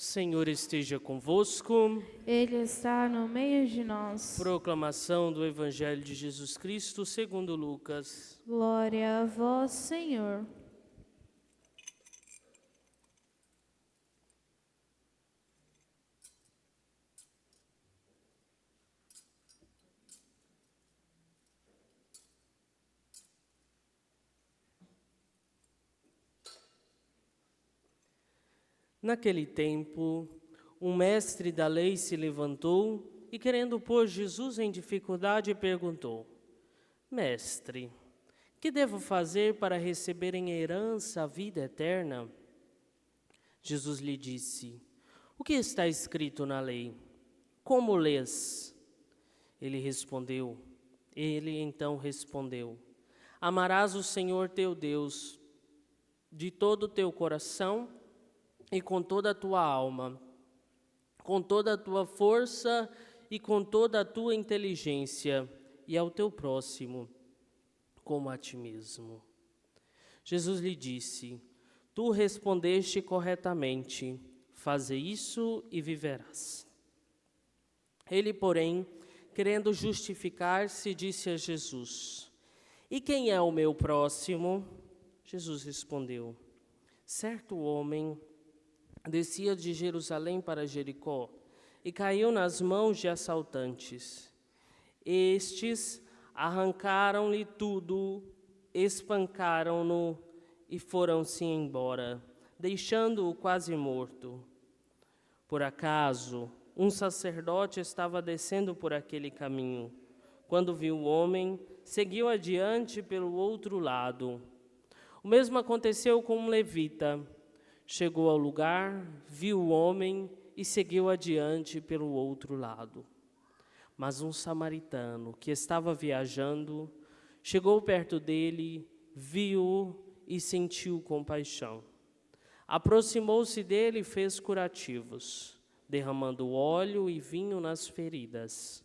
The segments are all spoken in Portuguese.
Senhor esteja convosco. Ele está no meio de nós. Proclamação do Evangelho de Jesus Cristo segundo Lucas. Glória a vós, Senhor. Naquele tempo, um mestre da lei se levantou e, querendo pôr Jesus em dificuldade, perguntou: Mestre, que devo fazer para receber em herança a vida eterna? Jesus lhe disse: O que está escrito na lei? Como lês? Ele então respondeu: Amarás o Senhor teu Deus de todo o teu coração e com toda a tua alma, com toda a tua força e com toda a tua inteligência, e ao teu próximo como a ti mesmo. Jesus lhe disse: Tu respondeste corretamente, faze isso e viverás. Ele, porém, querendo justificar-se, disse a Jesus: E quem é o meu próximo? Jesus respondeu: Certo homem descia de Jerusalém para Jericó e caiu nas mãos de assaltantes. Estes arrancaram-lhe tudo, espancaram-no e foram-se embora, deixando-o quase morto. Por acaso, um sacerdote estava descendo por aquele caminho. Quando viu o homem, seguiu adiante pelo outro lado. O mesmo aconteceu com um levita. Chegou ao lugar, viu o homem e seguiu adiante pelo outro lado. Mas um samaritano que estava viajando, chegou perto dele, viu-o e sentiu compaixão. Aproximou-se dele e fez curativos, derramando óleo e vinho nas feridas.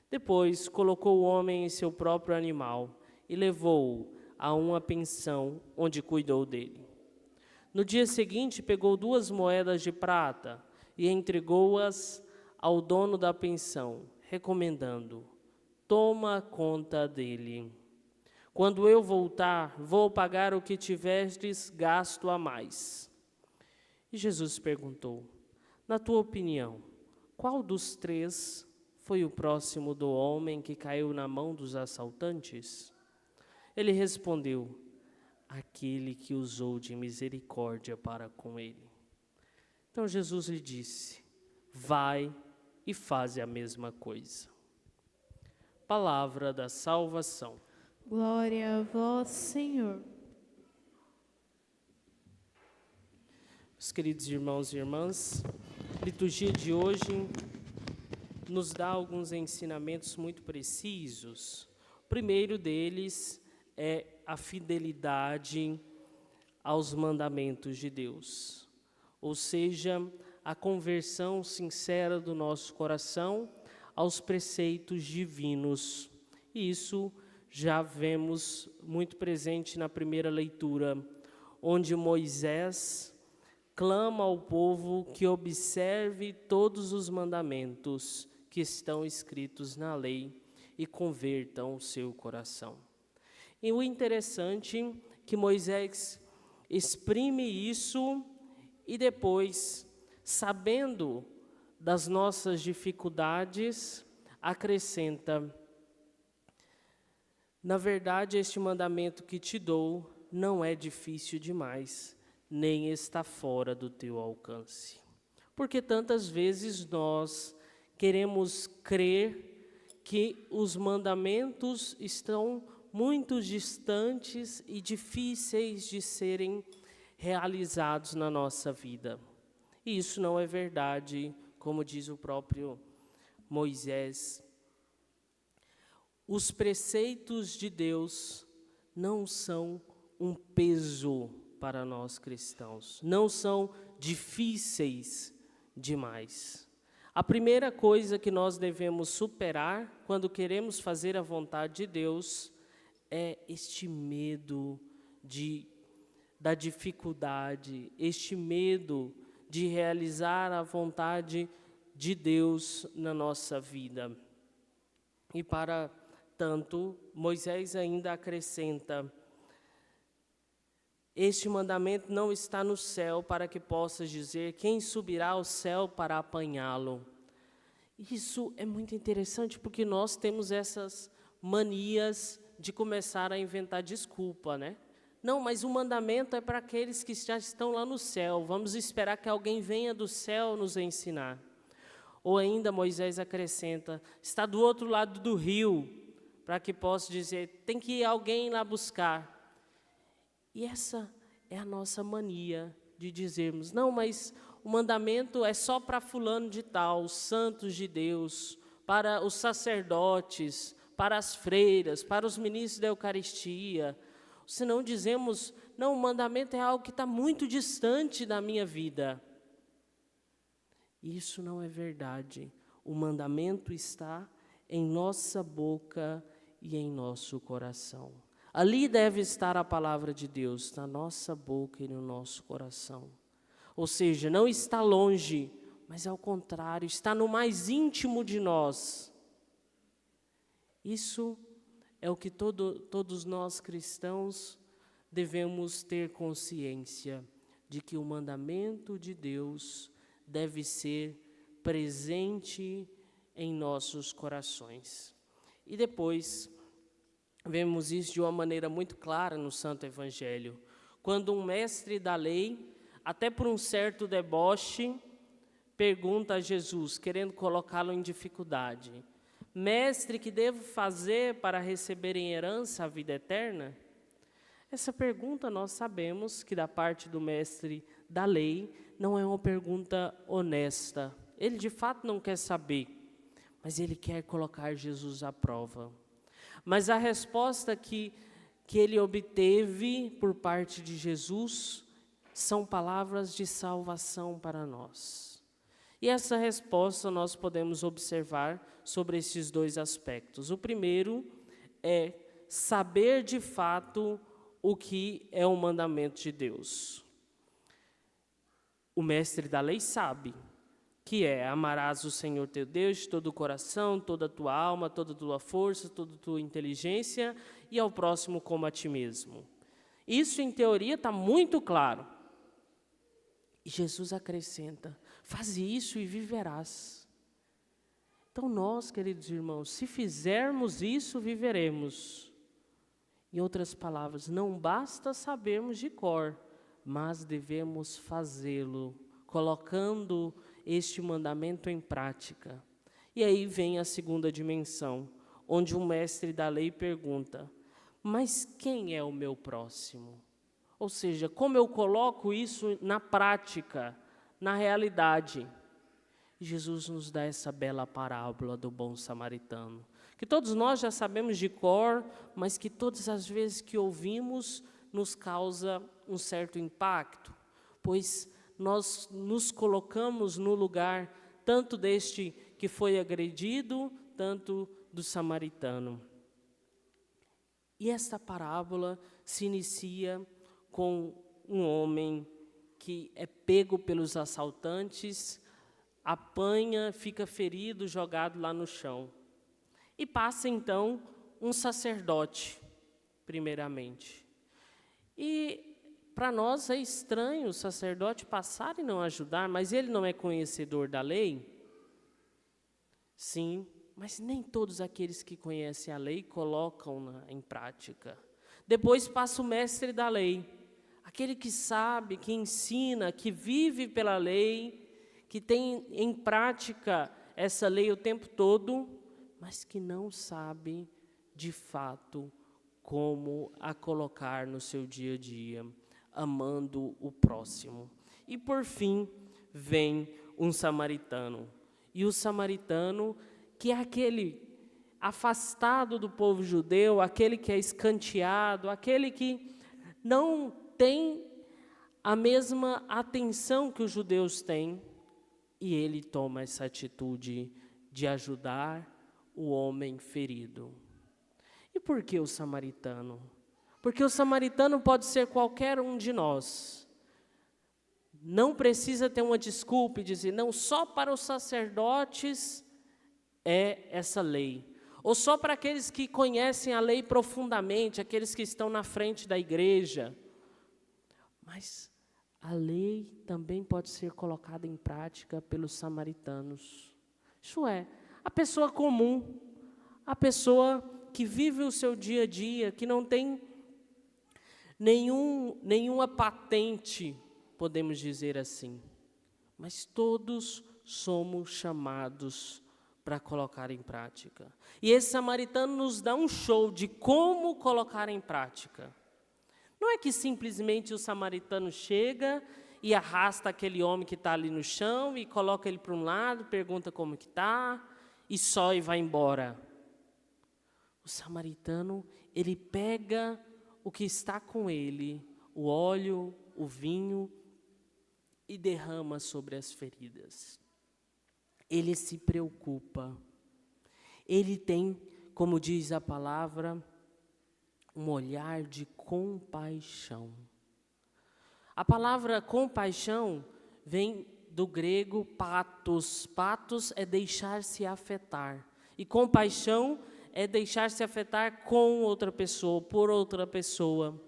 Depois colocou o homem em seu próprio animal e levou-o a uma pensão onde cuidou dele. No dia seguinte, pegou 2 moedas de prata e entregou-as ao dono da pensão, recomendando: Toma conta dele. Quando eu voltar, vou pagar o que tiveres gasto a mais. E Jesus perguntou: Na tua opinião, qual dos 3 foi o próximo do homem que caiu na mão dos assaltantes? Ele respondeu: Aquele que usou de misericórdia para com ele. Então Jesus lhe disse: Vai e faze a mesma coisa. Palavra da salvação. Glória a vós, Senhor. Meus queridos irmãos e irmãs, a liturgia de hoje nos dá alguns ensinamentos muito precisos. O primeiro deles é a fidelidade aos mandamentos de Deus, ou seja, a conversão sincera do nosso coração aos preceitos divinos. E isso já vemos muito presente na primeira leitura, onde Moisés clama ao povo que observe todos os mandamentos que estão escritos na lei e convertam o seu coração. E o interessante é que Moisés exprime isso e depois, sabendo das nossas dificuldades, acrescenta: Na verdade, este mandamento que te dou não é difícil demais, nem está fora do teu alcance. Porque tantas vezes nós queremos crer que os mandamentos estão muito distantes e difíceis de serem realizados na nossa vida. E isso não é verdade, como diz o próprio Moisés. Os preceitos de Deus não são um peso para nós cristãos, não são difíceis demais. A primeira coisa que nós devemos superar quando queremos fazer a vontade de Deus é este medo da dificuldade, este medo de realizar a vontade de Deus na nossa vida. E para tanto, Moisés ainda acrescenta: este mandamento não está no céu para que possas dizer quem subirá ao céu para apanhá-lo. Isso é muito interessante porque nós temos essas manias de começar a inventar desculpa, né? Não, mas o mandamento é para aqueles que já estão lá no céu. Vamos esperar que alguém venha do céu nos ensinar. Ou ainda Moisés acrescenta: está do outro lado do rio, para que possa dizer, tem que ir alguém lá buscar. E essa é a nossa mania de dizermos: não, mas o mandamento é só para fulano de tal, os santos de Deus, para os sacerdotes, para as freiras, para os ministros da Eucaristia. Se não dizemos: não, o mandamento é algo que está muito distante da minha vida. Isso não é verdade. O mandamento está em nossa boca e em nosso coração. Ali deve estar a palavra de Deus, na nossa boca e no nosso coração. Ou seja, não está longe, mas ao contrário, está no mais íntimo de nós. Isso é o que todos nós cristãos devemos ter consciência, de que o mandamento de Deus deve ser presente em nossos corações. E depois, vemos isso de uma maneira muito clara no Santo Evangelho, quando um mestre da lei, até por um certo deboche, pergunta a Jesus, querendo colocá-lo em dificuldade: mestre, que devo fazer para receber em herança a vida eterna? Essa pergunta nós sabemos que da parte do mestre da lei não é uma pergunta honesta. Ele de fato não quer saber, mas ele quer colocar Jesus à prova. Mas a resposta que ele obteve por parte de Jesus são palavras de salvação para nós. E essa resposta nós podemos observar sobre esses dois aspectos. O primeiro é saber de fato o que é o mandamento de Deus. O mestre da lei sabe que amarás o Senhor teu Deus de todo o coração, toda a tua alma, toda a tua força, toda a tua inteligência e ao próximo como a ti mesmo. Isso, em teoria, está muito claro. E Jesus acrescenta: faze isso e viverás. Então nós, queridos irmãos, se fizermos isso, viveremos. Em outras palavras, não basta sabermos de cor, mas devemos fazê-lo, colocando este mandamento em prática. E aí vem a segunda dimensão, onde o mestre da lei pergunta: mas quem é o meu próximo? Ou seja, como eu coloco isso na prática, na realidade? Jesus nos dá essa bela parábola do bom samaritano, que todos nós já sabemos de cor, mas que todas as vezes que ouvimos nos causa um certo impacto, pois nós nos colocamos no lugar tanto deste que foi agredido, tanto do samaritano. E esta parábola se inicia com um homem que é pego pelos assaltantes, apanha, fica ferido, jogado lá no chão. E passa então um sacerdote, primeiramente. E para nós é estranho o sacerdote passar e não ajudar, mas ele não é conhecedor da lei? Sim, mas nem todos aqueles que conhecem a lei colocam-na em prática. Depois passa o mestre da lei, aquele que sabe, que ensina, que vive pela lei, que tem em prática essa lei o tempo todo, mas que não sabe, de fato, como a colocar no seu dia a dia, amando o próximo. E, por fim, vem um samaritano. E o samaritano, que é aquele afastado do povo judeu, aquele que é escanteado, aquele que não tem a mesma atenção que os judeus têm, e ele toma essa atitude de ajudar o homem ferido. E por que o samaritano? Porque o samaritano pode ser qualquer um de nós. não precisa ter uma desculpa e dizer, não, só para os sacerdotes é essa lei. Ou só para aqueles que conhecem a lei profundamente, aqueles que estão na frente da igreja. Mas a lei também pode ser colocada em prática pelos samaritanos. Isso é, a pessoa comum, a pessoa que vive o seu dia a dia, que não tem nenhuma patente, podemos dizer assim. Mas todos somos chamados para colocar em prática. E esse samaritano nos dá um show de como colocar em prática. Não é que simplesmente o samaritano chega e arrasta aquele homem que está ali no chão e coloca ele para um lado, pergunta como que está e só e vai embora. O samaritano, ele pega o que está com ele, o óleo, o vinho, e derrama sobre as feridas. Ele se preocupa. Ele tem, como diz a palavra, um olhar de compaixão. A palavra compaixão vem do grego patos. Patos é deixar-se afetar. E compaixão é deixar-se afetar com outra pessoa, por outra pessoa.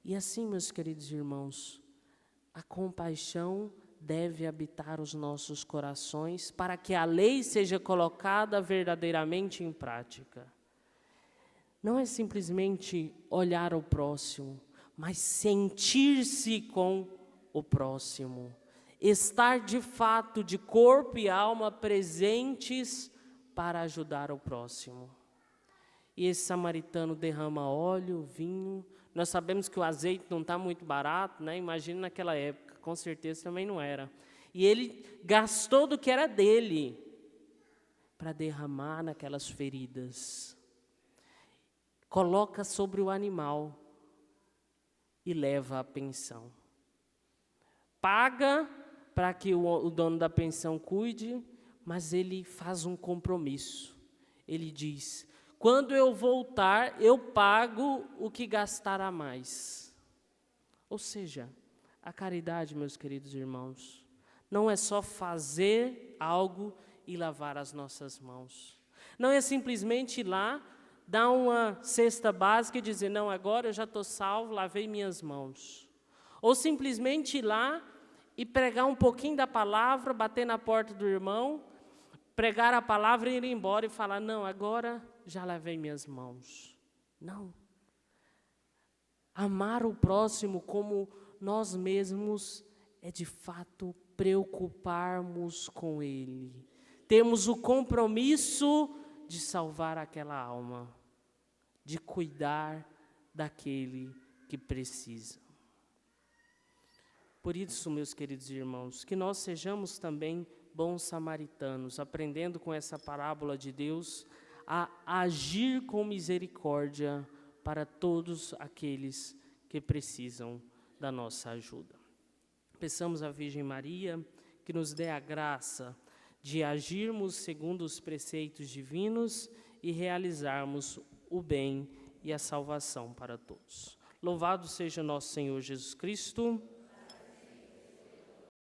E assim, meus queridos irmãos, a compaixão deve habitar os nossos corações para que a lei seja colocada verdadeiramente em prática. Não é simplesmente olhar o próximo, mas sentir-se com o próximo. Estar de fato, de corpo e alma, presentes para ajudar o próximo. E esse samaritano derrama óleo, vinho. Nós sabemos que o azeite não está muito barato, né? Imagina naquela época, com certeza também não era. E ele gastou do que era dele para derramar naquelas feridas. Coloca sobre o animal e leva a pensão. Paga para que o dono da pensão cuide, mas ele faz um compromisso. Ele diz, quando eu voltar, eu pago o que gastar a mais. Ou seja, a caridade, meus queridos irmãos, não é só fazer algo e lavar as nossas mãos. Não é simplesmente ir lá, dar uma cesta básica e dizer, não, agora eu já estou salvo, lavei minhas mãos. Ou simplesmente ir lá e pregar um pouquinho da palavra, bater na porta do irmão, pregar a palavra e ir embora e falar, não, agora já lavei minhas mãos. Não. Amar o próximo como nós mesmos é de fato preocuparmos com ele. Temos o compromisso de salvar aquela alma, de cuidar daquele que precisa. Por isso, meus queridos irmãos, que nós sejamos também bons samaritanos, aprendendo com essa parábola de Deus a agir com misericórdia para todos aqueles que precisam da nossa ajuda. Peçamos à Virgem Maria que nos dê a graça de agirmos segundo os preceitos divinos e realizarmos o bem e a salvação para todos. Louvado seja nosso Senhor Jesus Cristo.